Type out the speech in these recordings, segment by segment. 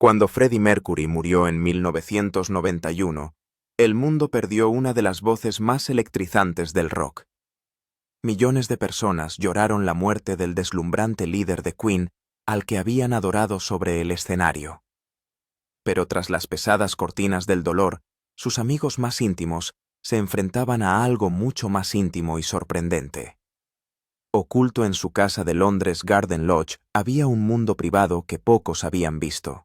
Cuando Freddie Mercury murió en 1991, el mundo perdió una de las voces más electrizantes del rock. Millones de personas lloraron la muerte del deslumbrante líder de Queen, al que habían adorado sobre el escenario. Pero tras las pesadas cortinas del dolor, sus amigos más íntimos se enfrentaban a algo mucho más íntimo y sorprendente. Oculto en su casa de Londres Garden Lodge había un mundo privado que pocos habían visto.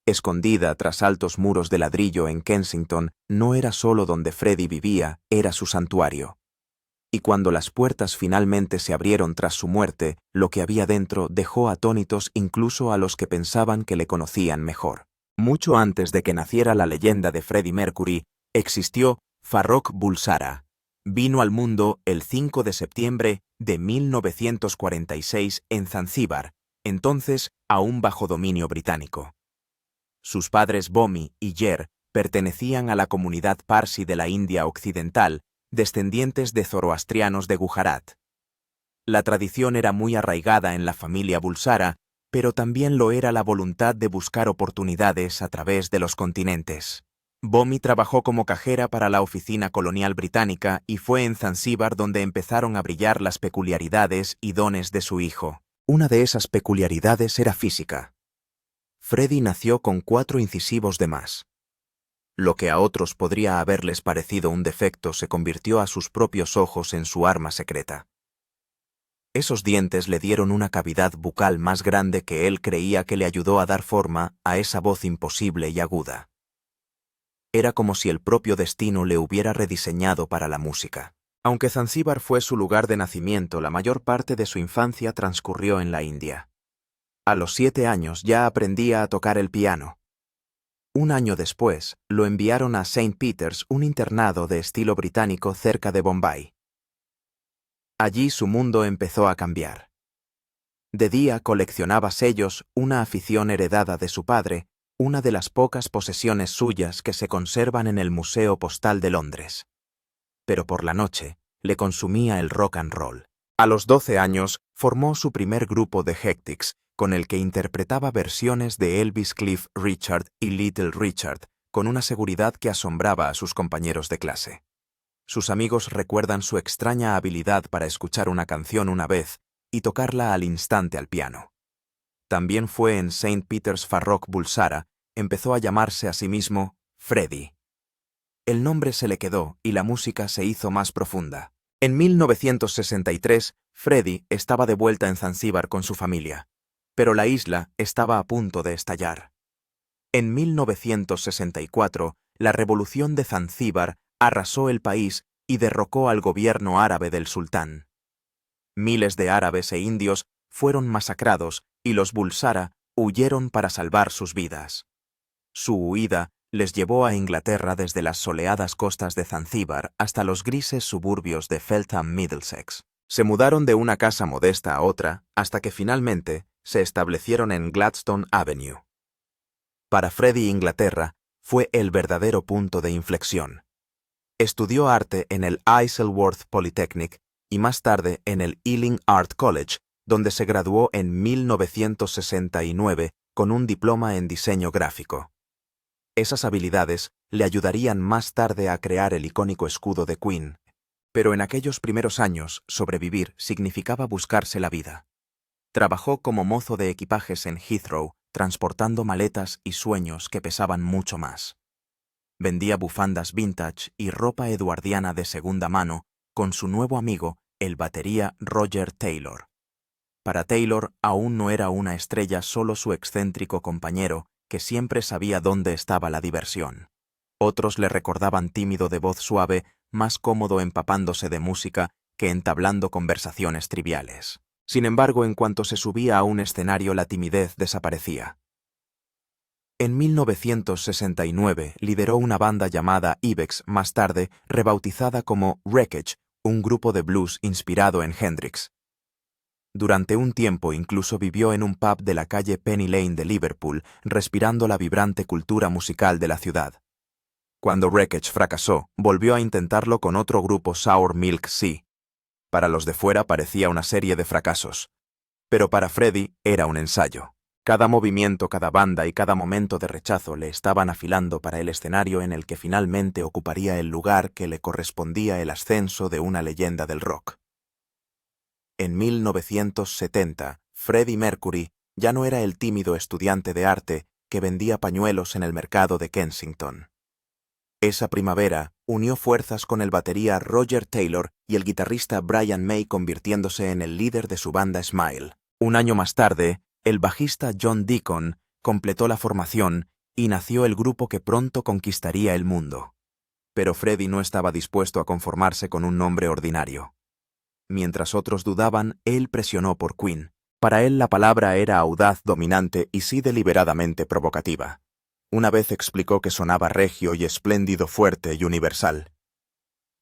Escondida tras altos muros de ladrillo en Kensington, no era solo donde Freddie vivía, era su santuario. Y cuando las puertas finalmente se abrieron tras su muerte, lo que había dentro dejó atónitos incluso a los que pensaban que le conocían mejor. Mucho antes de que naciera la leyenda de Freddie Mercury, existió Farrokh Bulsara. Vino al mundo el 5 de septiembre de 1946 en Zanzíbar, entonces aún bajo dominio británico. Sus padres Bomi y Yer pertenecían a la comunidad parsi de la India occidental, descendientes de zoroastrianos de Gujarat. La tradición era muy arraigada en la familia Bulsara, pero también lo era la voluntad de buscar oportunidades a través de los continentes. Bomi trabajó como cajera para la oficina colonial británica y fue en Zanzíbar donde empezaron a brillar las peculiaridades y dones de su hijo. Una de esas peculiaridades era física. Freddie nació con 4 incisivos de más. Lo que a otros podría haberles parecido un defecto se convirtió a sus propios ojos en su arma secreta. Esos dientes le dieron una cavidad bucal más grande que él creía que le ayudó a dar forma a esa voz imposible y aguda. Era como si el propio destino le hubiera rediseñado para la música. Aunque Zanzíbar fue su lugar de nacimiento, la mayor parte de su infancia transcurrió en la India. A los 7 años ya aprendía a tocar el piano. Un año después, lo enviaron a St. Peter's, un internado de estilo británico cerca de Bombay. Allí su mundo empezó a cambiar. De día coleccionaba sellos, una afición heredada de su padre, una de las pocas posesiones suyas que se conservan en el Museo Postal de Londres. Pero por la noche, le consumía el rock and roll. A los 12 años, formó su primer grupo de Hectics, con el que interpretaba versiones de Elvis, Cliff Richard y Little Richard, con una seguridad que asombraba a sus compañeros de clase. Sus amigos recuerdan su extraña habilidad para escuchar una canción una vez y tocarla al instante al piano. También fue en St. Peter's Farrokh Bulsara, empezó a llamarse a sí mismo Freddie. El nombre se le quedó y la música se hizo más profunda. En 1963, Freddie estaba de vuelta en Zanzíbar con su familia, pero la isla estaba a punto de estallar. En 1964, la revolución de Zanzíbar arrasó el país y derrocó al gobierno árabe del sultán. Miles de árabes e indios fueron masacrados y los Bulsara huyeron para salvar sus vidas. Su huida les llevó a Inglaterra desde las soleadas costas de Zanzíbar hasta los grises suburbios de Feltham, Middlesex. Se mudaron de una casa modesta a otra hasta que finalmente se establecieron en Gladstone Avenue. Para Freddie, Inglaterra fue el verdadero punto de inflexión. Estudió arte en el Isleworth Polytechnic y más tarde en el Ealing Art College, donde se graduó en 1969 con un diploma en diseño gráfico. Esas habilidades le ayudarían más tarde a crear el icónico escudo de Queen, pero en aquellos primeros años sobrevivir significaba buscarse la vida. Trabajó como mozo de equipajes en Heathrow, transportando maletas y sueños que pesaban mucho más. Vendía bufandas vintage y ropa eduardiana de segunda mano con su nuevo amigo, el batería Roger Taylor. Para Taylor aún no era una estrella solo su excéntrico compañero, que siempre sabía dónde estaba la diversión. Otros le recordaban tímido de voz suave, más cómodo empapándose de música que entablando conversaciones triviales. Sin embargo, en cuanto se subía a un escenario, la timidez desaparecía. En 1969 lideró una banda llamada Ibex, más tarde rebautizada como Wreckage, un grupo de blues inspirado en Hendrix. Durante un tiempo incluso vivió en un pub de la calle Penny Lane de Liverpool, respirando la vibrante cultura musical de la ciudad. Cuando Wreckage fracasó, volvió a intentarlo con otro grupo, Sour Milk Sea. Para los de fuera parecía una serie de fracasos, pero para Freddie era un ensayo. Cada movimiento, cada banda y cada momento de rechazo le estaban afilando para el escenario en el que finalmente ocuparía el lugar que le correspondía el ascenso de una leyenda del rock. En 1970, Freddie Mercury ya no era el tímido estudiante de arte que vendía pañuelos en el mercado de Kensington. Esa primavera unió fuerzas con el batería Roger Taylor y el guitarrista Brian May, convirtiéndose en el líder de su banda Smile. Un año más tarde, el bajista John Deacon completó la formación y nació el grupo que pronto conquistaría el mundo. Pero Freddie no estaba dispuesto a conformarse con un nombre ordinario. Mientras otros dudaban, él presionó por Queen. Para él la palabra era audaz, dominante y sí deliberadamente provocativa. Una vez explicó que sonaba regio y espléndido, fuerte y universal.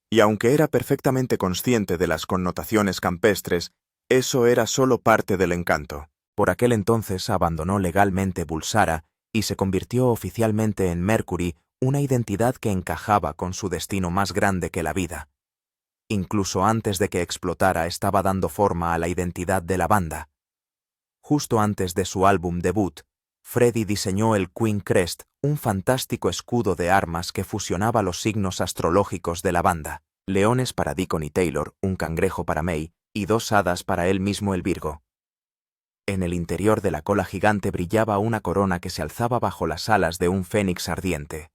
Y aunque era perfectamente consciente de las connotaciones campestres, eso era solo parte del encanto. Por aquel entonces abandonó legalmente Bulsara y se convirtió oficialmente en Mercury, una identidad que encajaba con su destino más grande que la vida. Incluso antes de que explotara estaba dando forma a la identidad de la banda. Justo antes de su álbum debut, Freddie diseñó el Queen Crest, un fantástico escudo de armas que fusionaba los signos astrológicos de la banda: leones para Deacon y Taylor, un cangrejo para May y 2 hadas para él mismo, el Virgo. En el interior de la cola gigante brillaba una corona que se alzaba bajo las alas de un fénix ardiente.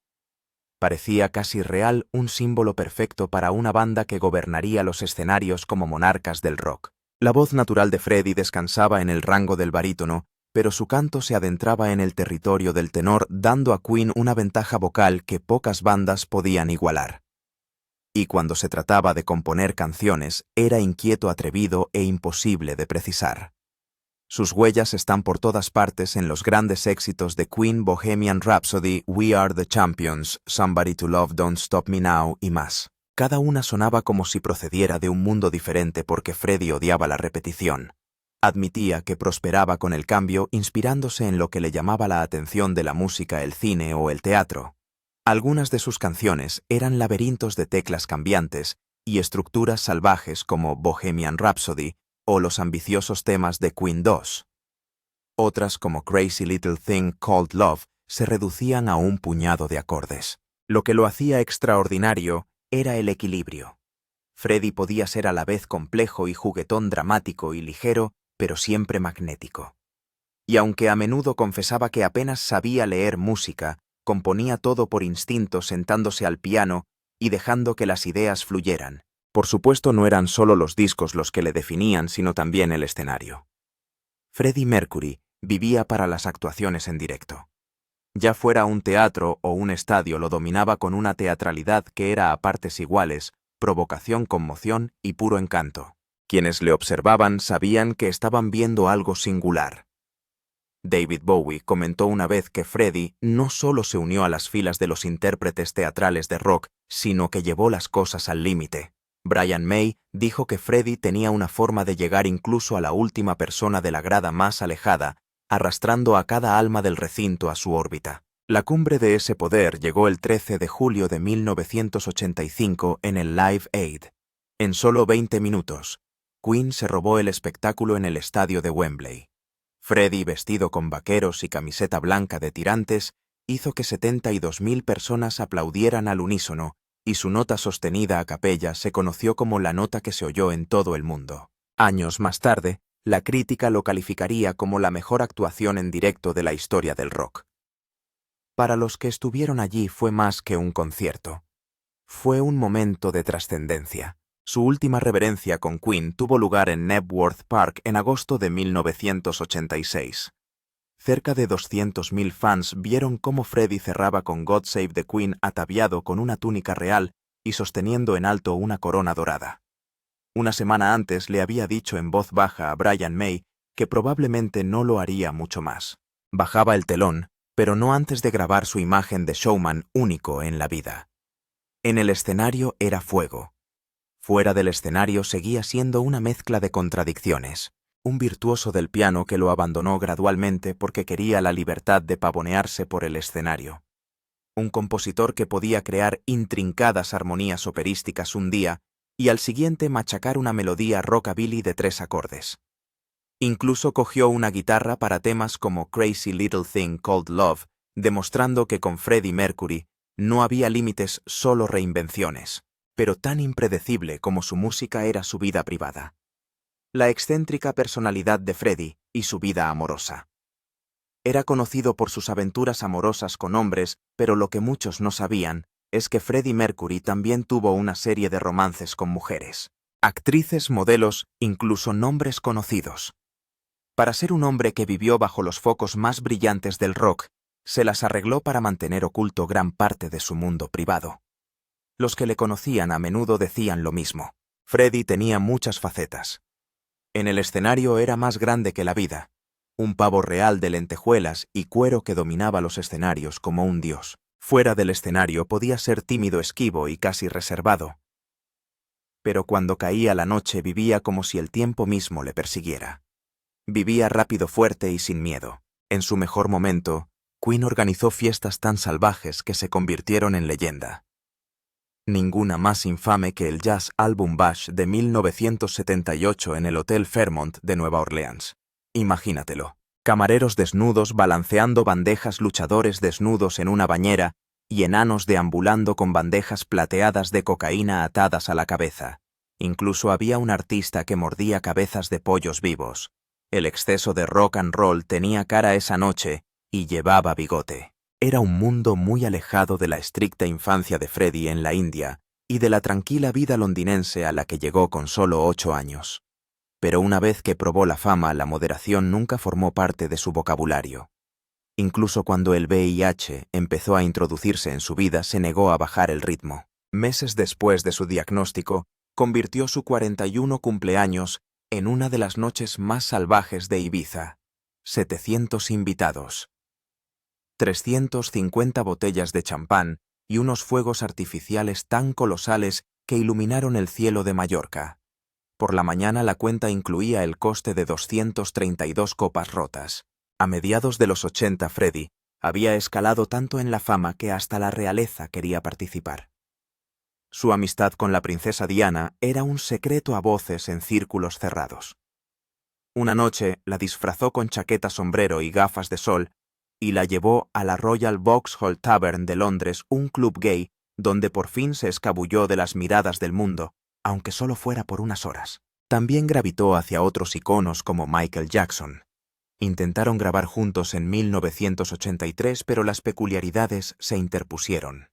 Parecía casi real, un símbolo perfecto para una banda que gobernaría los escenarios como monarcas del rock. La voz natural de Freddie descansaba en el rango del barítono, pero su canto se adentraba en el territorio del tenor, dando a Queen una ventaja vocal que pocas bandas podían igualar. Y cuando se trataba de componer canciones, era inquieto, atrevido e imposible de precisar. Sus huellas están por todas partes en los grandes éxitos de Queen: Bohemian Rhapsody, We Are the Champions, Somebody to Love, Don't Stop Me Now y más. Cada una sonaba como si procediera de un mundo diferente porque Freddie odiaba la repetición. Admitía que prosperaba con el cambio, inspirándose en lo que le llamaba la atención de la música, el cine o el teatro. Algunas de sus canciones eran laberintos de teclas cambiantes y estructuras salvajes como Bohemian Rhapsody o los ambiciosos temas de Queen 2. Otras, como Crazy Little Thing Called Love, se reducían a un puñado de acordes. Lo que lo hacía extraordinario era el equilibrio. Freddie podía ser a la vez complejo y juguetón, dramático y ligero, pero siempre magnético. Y aunque a menudo confesaba que apenas sabía leer música, componía todo por instinto, sentándose al piano y dejando que las ideas fluyeran. Por supuesto, no eran solo los discos los que le definían, sino también el escenario. Freddie Mercury vivía para las actuaciones en directo. Ya fuera un teatro o un estadio, lo dominaba con una teatralidad que era a partes iguales provocación, conmoción y puro encanto. Quienes le observaban sabían que estaban viendo algo singular. David Bowie comentó una vez que Freddie no solo se unió a las filas de los intérpretes teatrales de rock, sino que llevó las cosas al límite. Brian May dijo que Freddie tenía una forma de llegar incluso a la última persona de la grada más alejada, arrastrando a cada alma del recinto a su órbita. La cumbre de ese poder llegó el 13 de julio de 1985 en el Live Aid. En solo 20 minutos, Queen se robó el espectáculo en el estadio de Wembley. Freddie, vestido con vaqueros y camiseta blanca de tirantes, hizo que 72.000 personas aplaudieran al unísono, y su nota sostenida a capella se conoció como la nota que se oyó en todo el mundo. Años más tarde, la crítica lo calificaría como la mejor actuación en directo de la historia del rock. Para los que estuvieron allí fue más que un concierto. Fue un momento de trascendencia. Su última reverencia con Queen tuvo lugar en Knebworth Park en agosto de 1986. Cerca de 200.000 fans vieron cómo Freddie cerraba con God Save the Queen, ataviado con una túnica real y sosteniendo en alto una corona dorada. Una semana antes le había dicho en voz baja a Brian May que probablemente no lo haría mucho más. Bajaba el telón, pero no antes de grabar su imagen de showman único en la vida. En el escenario era fuego. Fuera del escenario seguía siendo una mezcla de contradicciones. Un virtuoso del piano que lo abandonó gradualmente porque quería la libertad de pavonearse por el escenario. Un compositor que podía crear intrincadas armonías operísticas un día y al siguiente machacar una melodía rockabilly de 3 acordes. Incluso cogió una guitarra para temas como Crazy Little Thing Called Love, demostrando que con Freddie Mercury no había límites, solo reinvenciones, pero tan impredecible como su música era su vida privada. La excéntrica personalidad de Freddie y su vida amorosa. Era conocido por sus aventuras amorosas con hombres, pero lo que muchos no sabían es que Freddie Mercury también tuvo una serie de romances con mujeres, actrices, modelos, incluso nombres conocidos. Para ser un hombre que vivió bajo los focos más brillantes del rock, se las arregló para mantener oculto gran parte de su mundo privado. Los que le conocían a menudo decían lo mismo. Freddie tenía muchas facetas. En el escenario era más grande que la vida, un pavo real de lentejuelas y cuero que dominaba los escenarios como un dios. Fuera del escenario podía ser tímido, esquivo y casi reservado. Pero cuando caía la noche vivía como si el tiempo mismo le persiguiera. Vivía rápido, fuerte y sin miedo. En su mejor momento, Queen organizó fiestas tan salvajes que se convirtieron en leyenda. Ninguna más infame que el Jazz Album Bash de 1978 en el Hotel Fairmont de Nueva Orleans. Imagínatelo. Camareros desnudos balanceando bandejas, luchadores desnudos en una bañera y enanos deambulando con bandejas plateadas de cocaína atadas a la cabeza. Incluso había un artista que mordía cabezas de pollos vivos. El exceso de rock and roll tenía cara esa noche y llevaba bigote. Era un mundo muy alejado de la estricta infancia de Freddie en la India y de la tranquila vida londinense a la que llegó con solo 8 años. Pero una vez que probó la fama, la moderación nunca formó parte de su vocabulario. Incluso cuando el VIH empezó a introducirse en su vida, se negó a bajar el ritmo. Meses después de su diagnóstico, convirtió su 41 cumpleaños en una de las noches más salvajes de Ibiza. 700 invitados, 350 botellas de champán y unos fuegos artificiales tan colosales que iluminaron el cielo de Mallorca. Por la mañana la cuenta incluía el coste de 232 copas rotas. A mediados de los 80 Freddie había escalado tanto en la fama que hasta la realeza quería participar. Su amistad con la princesa Diana era un secreto a voces en círculos cerrados. Una noche la disfrazó con chaqueta, sombrero y gafas de sol y la llevó a la Royal Vauxhall Tavern de Londres, un club gay donde por fin se escabulló de las miradas del mundo, aunque solo fuera por unas horas. También gravitó hacia otros iconos como Michael Jackson. Intentaron grabar juntos en 1983, pero las peculiaridades se interpusieron.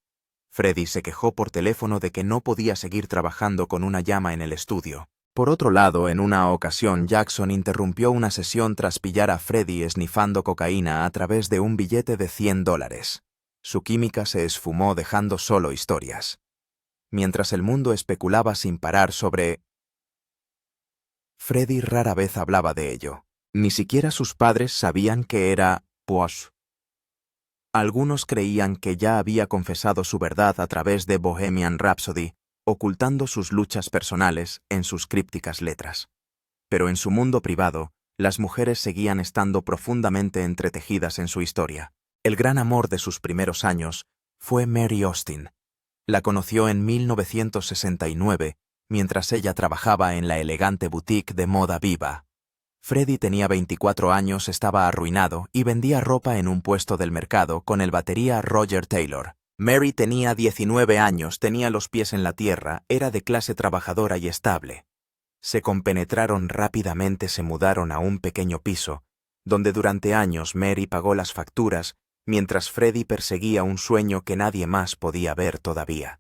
Freddie se quejó por teléfono de que no podía seguir trabajando con una llama en el estudio. Por otro lado, en una ocasión, Jackson interrumpió una sesión tras pillar a Freddie esnifando cocaína a través de un billete de $100. Su química se esfumó dejando solo historias. Mientras el mundo especulaba sin parar sobre... Freddie rara vez hablaba de ello. Ni siquiera sus padres sabían que era posh. Algunos creían que ya había confesado su verdad a través de Bohemian Rhapsody, ocultando sus luchas personales en sus crípticas letras. Pero en su mundo privado, las mujeres seguían estando profundamente entretejidas en su historia. El gran amor de sus primeros años fue Mary Austin. La conoció en 1969, mientras ella trabajaba en la elegante boutique de moda Viva. Freddie tenía 24 años, estaba arruinado y vendía ropa en un puesto del mercado con el batería Roger Taylor. Mary tenía 19 años, tenía los pies en la tierra, era de clase trabajadora y estable. Se compenetraron rápidamente, se mudaron a un pequeño piso, donde durante años Mary pagó las facturas, mientras Freddie perseguía un sueño que nadie más podía ver todavía.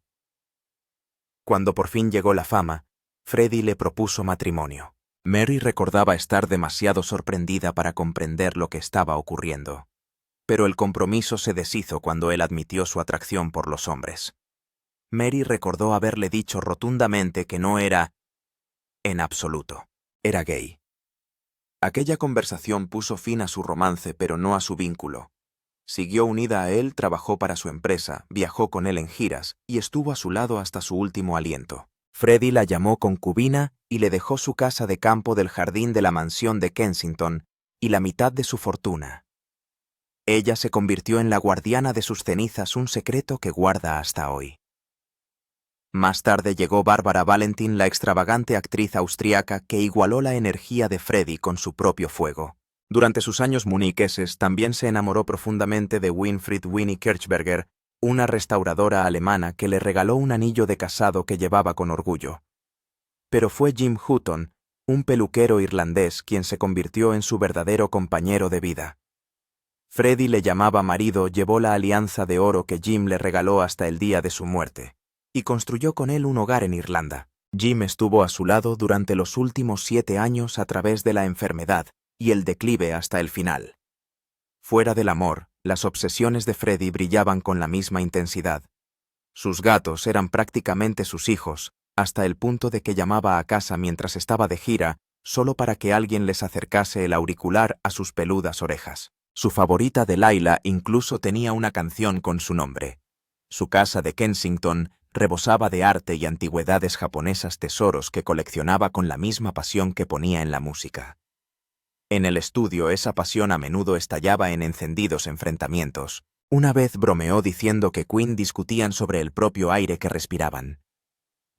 Cuando por fin llegó la fama, Freddie le propuso matrimonio. Mary recordaba estar demasiado sorprendida para comprender lo que estaba ocurriendo. Pero el compromiso se deshizo cuando él admitió su atracción por los hombres. Mary recordó haberle dicho rotundamente que no era, en absoluto, era gay. Aquella conversación puso fin a su romance, pero no a su vínculo. Siguió unida a él, trabajó para su empresa, viajó con él en giras y estuvo a su lado hasta su último aliento. Freddie la llamó concubina y le dejó su casa de campo del jardín de la mansión de Kensington y la mitad de su fortuna. Ella se convirtió en la guardiana de sus cenizas, un secreto que guarda hasta hoy. Más tarde llegó Bárbara Valentin, la extravagante actriz austriaca que igualó la energía de Freddie con su propio fuego. Durante sus años muniqueses también se enamoró profundamente de Winfried Winnie Kirchberger, una restauradora alemana que le regaló un anillo de casado que llevaba con orgullo. Pero fue Jim Hutton, un peluquero irlandés, quien se convirtió en su verdadero compañero de vida. Freddie le llamaba marido, llevó la alianza de oro que Jim le regaló hasta el día de su muerte, y construyó con él un hogar en Irlanda. Jim estuvo a su lado durante los últimos 7 años a través de la enfermedad y el declive hasta el final. Fuera del amor, las obsesiones de Freddie brillaban con la misma intensidad. Sus gatos eran prácticamente sus hijos, hasta el punto de que llamaba a casa mientras estaba de gira, solo para que alguien les acercase el auricular a sus peludas orejas. Su favorita Delilah incluso tenía una canción con su nombre. Su casa de Kensington rebosaba de arte y antigüedades japonesas, tesoros que coleccionaba con la misma pasión que ponía en la música. En el estudio esa pasión a menudo estallaba en encendidos enfrentamientos. Una vez bromeó diciendo que Queen discutían sobre el propio aire que respiraban.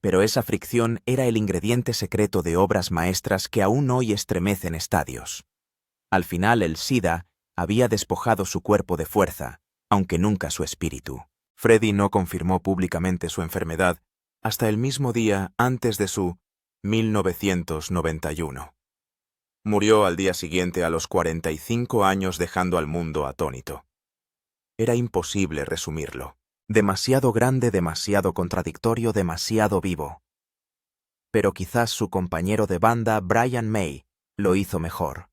Pero esa fricción era el ingrediente secreto de obras maestras que aún hoy estremecen estadios. Al final el SIDA había despojado su cuerpo de fuerza, aunque nunca su espíritu. Freddie no confirmó públicamente su enfermedad hasta el mismo día antes de su 1991. Murió al día siguiente a los 45 años, dejando al mundo atónito. Era imposible resumirlo. Demasiado grande, demasiado contradictorio, demasiado vivo. Pero quizás su compañero de banda, Brian May, lo hizo mejor.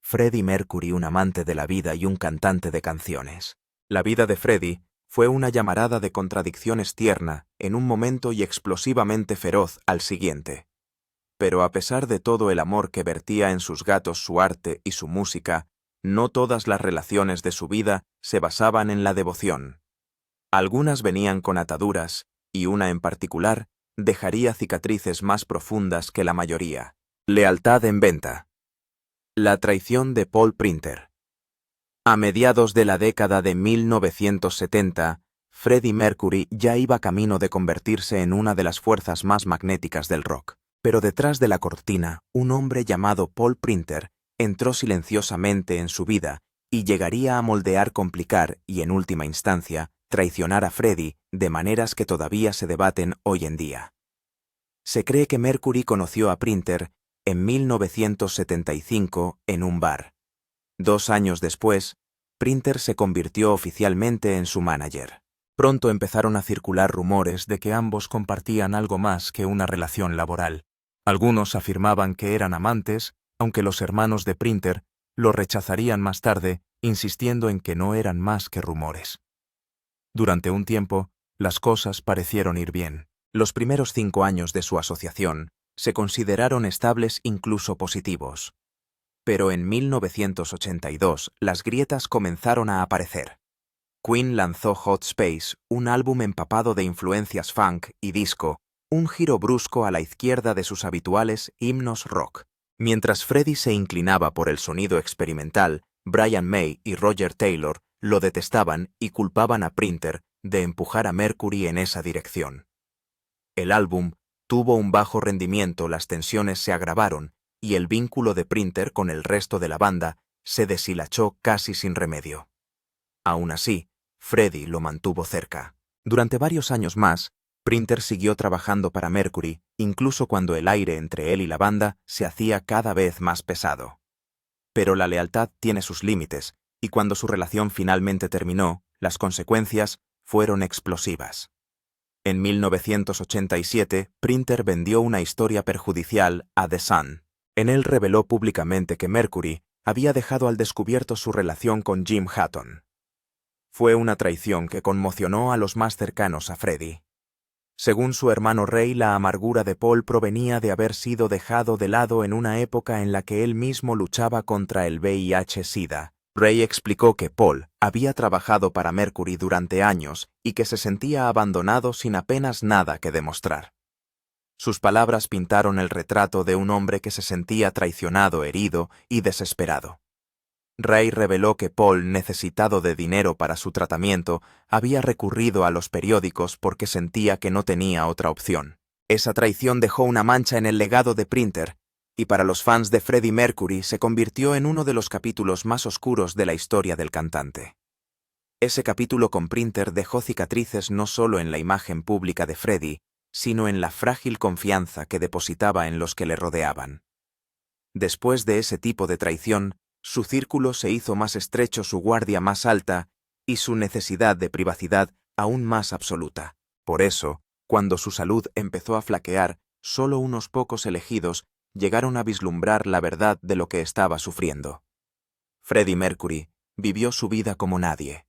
Freddie Mercury, un amante de la vida y un cantante de canciones. La vida de Freddie fue una llamarada de contradicciones, tierna en un momento y explosivamente feroz al siguiente. Pero a pesar de todo el amor que vertía en sus gatos, su arte y su música, no todas las relaciones de su vida se basaban en la devoción. Algunas venían con ataduras, y una en particular dejaría cicatrices más profundas que la mayoría. Lealtad en venta. La traición de Paul Printer. A mediados de la década de 1970, Freddie Mercury ya iba camino de convertirse en una de las fuerzas más magnéticas del rock. Pero detrás de la cortina, un hombre llamado Paul Printer entró silenciosamente en su vida y llegaría a moldear, complicar y, en última instancia, traicionar a Freddie de maneras que todavía se debaten hoy en día. Se cree que Mercury conoció a Printer en 1975 en un bar. 2 años después, Printer se convirtió oficialmente en su manager. Pronto empezaron a circular rumores de que ambos compartían algo más que una relación laboral. Algunos afirmaban que eran amantes, aunque los hermanos de Printer lo rechazarían más tarde, insistiendo en que no eran más que rumores. Durante un tiempo, las cosas parecieron ir bien. Los primeros 5 años de su asociación se consideraron estables, incluso positivos. Pero en 1982 las grietas comenzaron a aparecer. Queen lanzó Hot Space, un álbum empapado de influencias funk y disco, un giro brusco a la izquierda de sus habituales himnos rock. Mientras Freddie se inclinaba por el sonido experimental, Brian May y Roger Taylor lo detestaban y culpaban a Printer de empujar a Mercury en esa dirección. El álbum tuvo un bajo rendimiento, las tensiones se agravaron y el vínculo de Printer con el resto de la banda se deshilachó casi sin remedio. Aún así, Freddie lo mantuvo cerca. Durante varios años más, Printer siguió trabajando para Mercury, incluso cuando el aire entre él y la banda se hacía cada vez más pesado. Pero la lealtad tiene sus límites, y cuando su relación finalmente terminó, las consecuencias fueron explosivas. En 1987, Printer vendió una historia perjudicial a The Sun. En él reveló públicamente que Mercury había dejado al descubierto su relación con Jim Hutton. Fue una traición que conmocionó a los más cercanos a Freddie. Según su hermano Ray, la amargura de Paul provenía de haber sido dejado de lado en una época en la que él mismo luchaba contra el VIH-Sida. Ray explicó que Paul había trabajado para Mercury durante años y que se sentía abandonado sin apenas nada que demostrar. Sus palabras pintaron el retrato de un hombre que se sentía traicionado, herido y desesperado. Ray reveló que Paul, necesitado de dinero para su tratamiento, había recurrido a los periódicos porque sentía que no tenía otra opción. Esa traición dejó una mancha en el legado de Printer, y para los fans de Freddie Mercury se convirtió en uno de los capítulos más oscuros de la historia del cantante. Ese capítulo con Printer dejó cicatrices no solo en la imagen pública de Freddie, sino en la frágil confianza que depositaba en los que le rodeaban. Después de ese tipo de traición, su círculo se hizo más estrecho, su guardia más alta y su necesidad de privacidad aún más absoluta. Por eso, cuando su salud empezó a flaquear, solo unos pocos elegidos llegaron a vislumbrar la verdad de lo que estaba sufriendo. Freddie Mercury vivió su vida como nadie.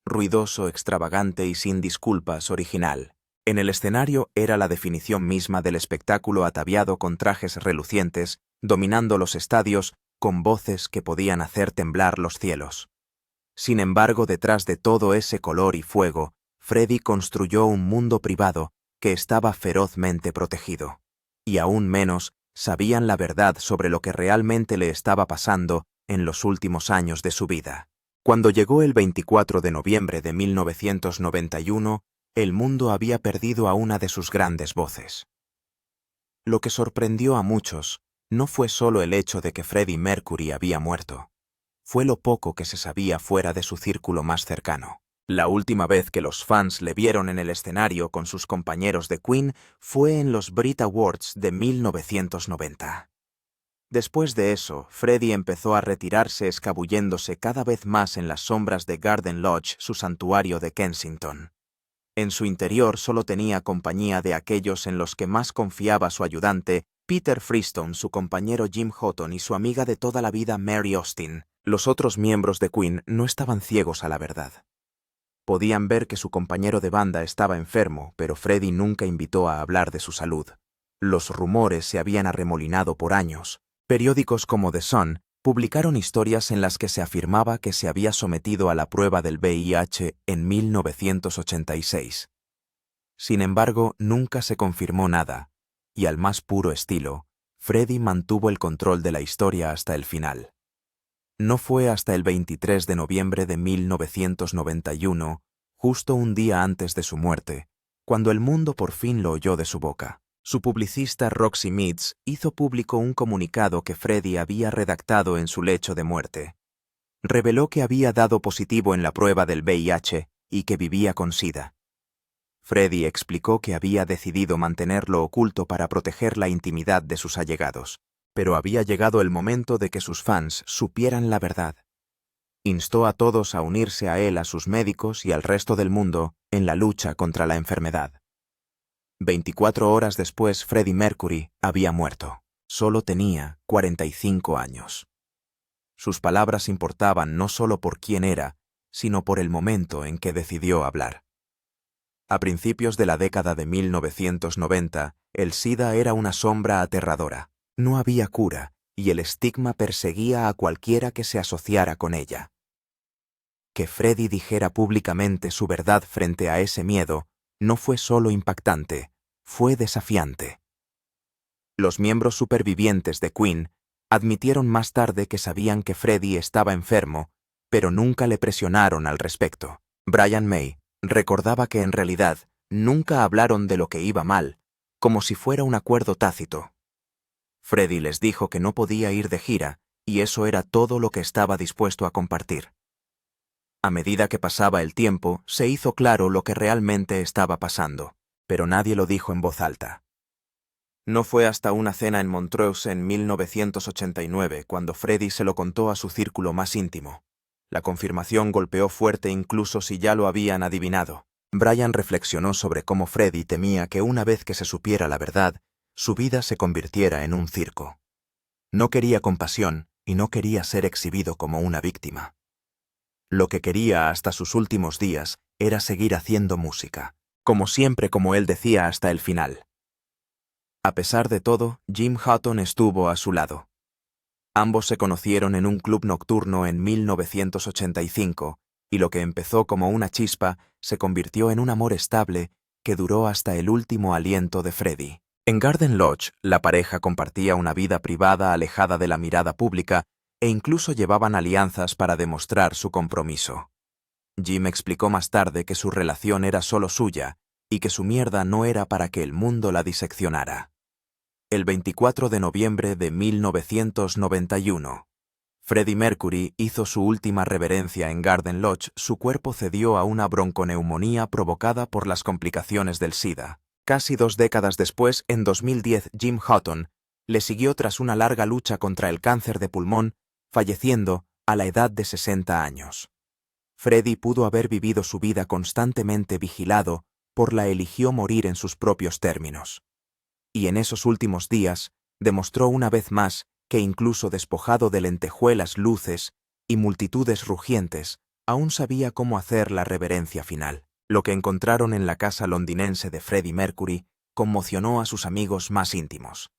Ruidoso, extravagante y sin disculpas, original. En el escenario era la definición misma del espectáculo, ataviado con trajes relucientes, dominando los estadios, con voces que podían hacer temblar los cielos. Sin embargo, detrás de todo ese color y fuego, Freddie construyó un mundo privado que estaba ferozmente protegido. Y aún menos sabían la verdad sobre lo que realmente le estaba pasando en los últimos años de su vida. Cuando llegó el 24 de noviembre de 1991, el mundo había perdido a una de sus grandes voces. Lo que sorprendió a muchos no fue solo el hecho de que Freddie Mercury había muerto. Fue lo poco que se sabía fuera de su círculo más cercano. La última vez que los fans le vieron en el escenario con sus compañeros de Queen fue en los Brit Awards de 1990. Después de eso, Freddie empezó a retirarse, escabulléndose cada vez más en las sombras de Garden Lodge, su santuario de Kensington. En su interior solo tenía compañía de aquellos en los que más confiaba: su ayudante, Peter Freestone, su compañero Jim Houghton y su amiga de toda la vida Mary Austin. Los otros miembros de Queen no estaban ciegos a la verdad. Podían ver que su compañero de banda estaba enfermo, pero Freddie nunca invitó a hablar de su salud. Los rumores se habían arremolinado por años. Periódicos como The Sun publicaron historias en las que se afirmaba que se había sometido a la prueba del VIH en 1986. Sin embargo, nunca se confirmó nada, y al más puro estilo, Freddie mantuvo el control de la historia hasta el final. No fue hasta el 23 de noviembre de 1991, justo un día antes de su muerte, cuando el mundo por fin lo oyó de su boca. Su publicista Roxy Meads hizo público un comunicado que Freddie había redactado en su lecho de muerte. Reveló que había dado positivo en la prueba del VIH y que vivía con SIDA. Freddie explicó que había decidido mantenerlo oculto para proteger la intimidad de sus allegados, pero había llegado el momento de que sus fans supieran la verdad. Instó a todos a unirse a él, a sus médicos y al resto del mundo en la lucha contra la enfermedad. 24 horas después, Freddie Mercury había muerto. Solo tenía 45 años. Sus palabras importaban no solo por quién era, sino por el momento en que decidió hablar. A principios de la década de 1990, el SIDA era una sombra aterradora. No había cura, y el estigma perseguía a cualquiera que se asociara con ella. Que Freddie dijera públicamente su verdad frente a ese miedo no fue solo impactante, fue desafiante. Los miembros supervivientes de Queen admitieron más tarde que sabían que Freddie estaba enfermo, pero nunca le presionaron al respecto. Brian May recordaba que en realidad nunca hablaron de lo que iba mal, como si fuera un acuerdo tácito. Freddie les dijo que no podía ir de gira, y eso era todo lo que estaba dispuesto a compartir. A medida que pasaba el tiempo, se hizo claro lo que realmente estaba pasando, pero nadie lo dijo en voz alta. No fue hasta una cena en Montreux en 1989 cuando Freddie se lo contó a su círculo más íntimo. La confirmación golpeó fuerte incluso si ya lo habían adivinado. Brian reflexionó sobre cómo Freddie temía que una vez que se supiera la verdad, su vida se convirtiera en un circo. No quería compasión y no quería ser exhibido como una víctima. Lo que quería hasta sus últimos días era seguir haciendo música, como siempre, como él decía, hasta el final. A pesar de todo, Jim Houghton estuvo a su lado. Ambos se conocieron en un club nocturno en 1985, y lo que empezó como una chispa se convirtió en un amor estable que duró hasta el último aliento de Freddie. En Garden Lodge, la pareja compartía una vida privada alejada de la mirada pública e incluso llevaban alianzas para demostrar su compromiso. Jim explicó más tarde que su relación era solo suya y que su mierda no era para que el mundo la diseccionara. El 24 de noviembre de 1991, Freddie Mercury hizo su última reverencia en Garden Lodge. Su cuerpo cedió a una bronconeumonía provocada por las complicaciones del SIDA. Casi 2 décadas después, en 2010, Jim Houghton le siguió tras una larga lucha contra el cáncer de pulmón, falleciendo a la edad de 60 años. Freddie pudo haber vivido su vida constantemente vigilado, la eligió morir en sus propios términos. Y en esos últimos días, demostró una vez más que incluso despojado de lentejuelas, luces y multitudes rugientes, aún sabía cómo hacer la reverencia final. Lo que encontraron en la casa londinense de Freddie Mercury conmocionó a sus amigos más íntimos.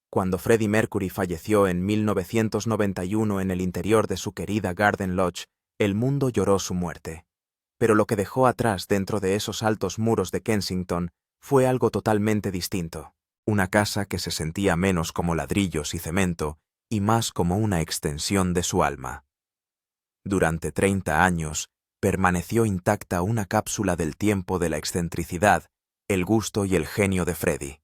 Cuando Freddie Mercury falleció en 1991 en el interior de su querida Garden Lodge, el mundo lloró su muerte. Pero lo que dejó atrás dentro de esos altos muros de Kensington fue algo totalmente distinto. Una casa que se sentía menos como ladrillos y cemento y más como una extensión de su alma. Durante 30 años, permaneció intacta una cápsula del tiempo de la excentricidad, el gusto y el genio de Freddie.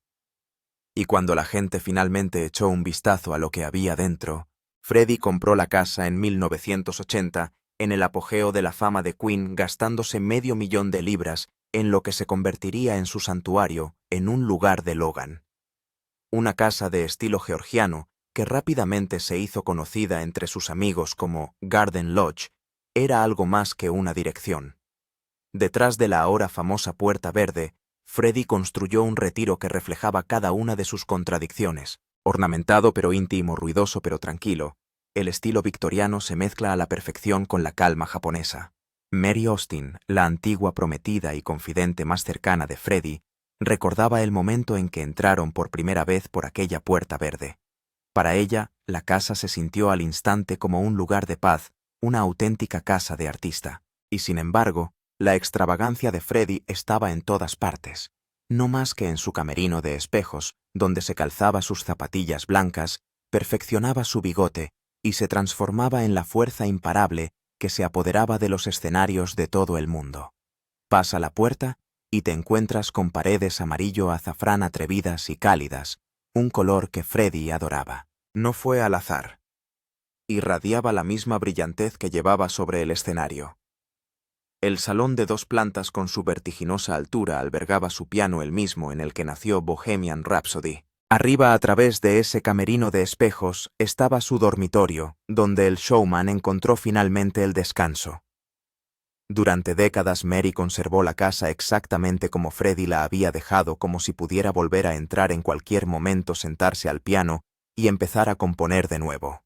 Y cuando la gente finalmente echó un vistazo a lo que había dentro, Freddie compró la casa en 1980 en el apogeo de la fama de Queen, gastándose $500,000 en lo que se convertiría en su santuario, en un lugar de Logan. Una casa de estilo georgiano que rápidamente se hizo conocida entre sus amigos como Garden Lodge, era algo más que una dirección. Detrás de la ahora famosa Puerta Verde, Freddie construyó un retiro que reflejaba cada una de sus contradicciones, ornamentado pero íntimo, ruidoso pero tranquilo. El estilo victoriano se mezcla a la perfección con la calma japonesa. Mary Austin, la antigua prometida y confidente más cercana de Freddie, recordaba el momento en que entraron por primera vez por aquella Puerta Verde. Para ella, la casa se sintió al instante como un lugar de paz, una auténtica casa de artista. Y sin embargo, la extravagancia de Freddie estaba en todas partes, no más que en su camerino de espejos, donde se calzaba sus zapatillas blancas, perfeccionaba su bigote y se transformaba en la fuerza imparable que se apoderaba de los escenarios de todo el mundo. Pasa la puerta y te encuentras con paredes amarillo azafrán atrevidas y cálidas, un color que Freddie adoraba. No fue al azar. Irradiaba la misma brillantez que llevaba sobre el escenario. El salón de 2 plantas con su vertiginosa altura albergaba su piano, el mismo en el que nació Bohemian Rhapsody. Arriba, a través de ese camerino de espejos, estaba su dormitorio, donde el showman encontró finalmente el descanso. Durante décadas Mary conservó la casa exactamente como Freddie la había dejado, como si pudiera volver a entrar en cualquier momento, sentarse al piano y empezar a componer de nuevo.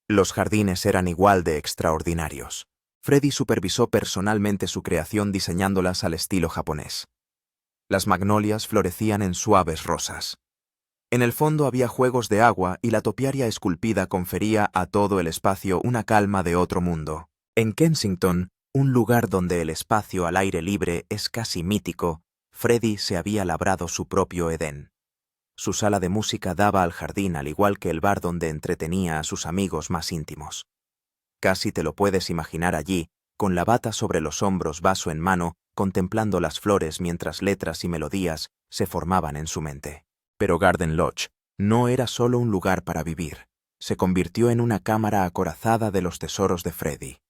Los jardines eran igual de extraordinarios. Freddie supervisó personalmente su creación diseñándolas al estilo japonés. Las magnolias florecían en suaves rosas. En el fondo había juegos de agua y la topiaria esculpida confería a todo el espacio una calma de otro mundo. En Kensington, un lugar donde el espacio al aire libre es casi mítico, Freddie se había labrado su propio Edén. Su sala de música daba al jardín, al igual que el bar donde entretenía a sus amigos más íntimos. Casi te lo puedes imaginar allí, con la bata sobre los hombros, vaso en mano, contemplando las flores mientras letras y melodías se formaban en su mente. Pero Garden Lodge no era solo un lugar para vivir. Se convirtió en una cámara acorazada de los tesoros de Freddie.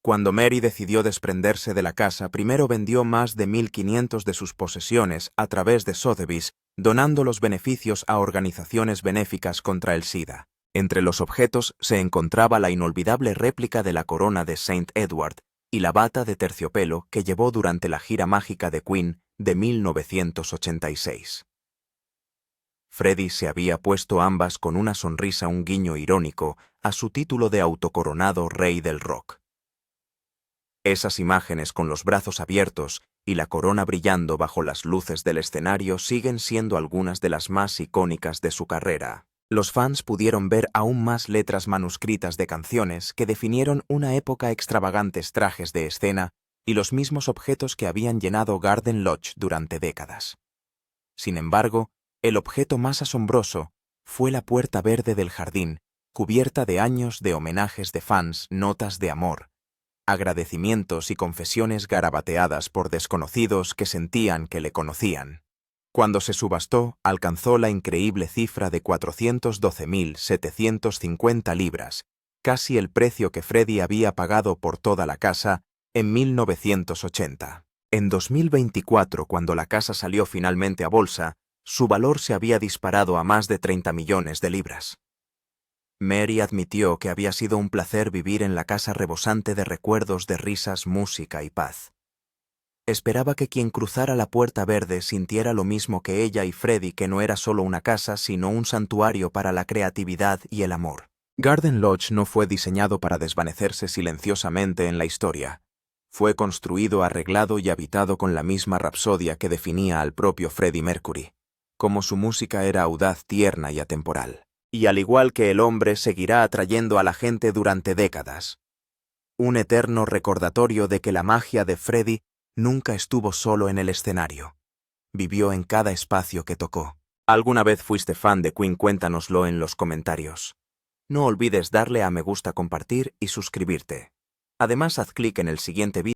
Cuando Mary decidió desprenderse de la casa, primero vendió más de 1.500 de sus posesiones a través de Sotheby's, donando los beneficios a organizaciones benéficas contra el SIDA. Entre los objetos se encontraba la inolvidable réplica de la corona de Saint Edward y la bata de terciopelo que llevó durante la gira mágica de Queen de 1986. Freddie se había puesto ambas con una sonrisa, un guiño irónico a su título de autocoronado rey del rock. Esas imágenes con los brazos abiertos y la corona brillando bajo las luces del escenario siguen siendo algunas de las más icónicas de su carrera. Los fans pudieron ver aún más letras manuscritas de canciones que definieron una época, extravagantes trajes de escena y los mismos objetos que habían llenado Garden Lodge durante décadas. Sin embargo, el objeto más asombroso fue la Puerta Verde del jardín, cubierta de años de homenajes de fans, notas de amor, agradecimientos y confesiones garabateadas por desconocidos que sentían que le conocían. Cuando se subastó, alcanzó la increíble cifra de 412.750 libras, casi el precio que Freddie había pagado por toda la casa en 1980. En 2024, cuando la casa salió finalmente a bolsa, su valor se había disparado a más de 30 millones de libras. Mary admitió que había sido un placer vivir en la casa rebosante de recuerdos de risas, música y paz. Esperaba que quien cruzara la puerta verde sintiera lo mismo que ella y Freddie, que no era solo una casa, sino un santuario para la creatividad y el amor. Garden Lodge no fue diseñado para desvanecerse silenciosamente en la historia. Fue construido, arreglado y habitado con la misma rapsodia que definía al propio Freddie Mercury, como su música era audaz, tierna y atemporal. Y al igual que el hombre, seguirá atrayendo a la gente durante décadas. Un eterno recordatorio de que la magia de Freddie nunca estuvo solo en el escenario. Vivió en cada espacio que tocó. ¿Alguna vez fuiste fan de Queen? Cuéntanoslo en los comentarios. No olvides darle a me gusta, compartir y suscribirte. Además, haz clic en el siguiente vídeo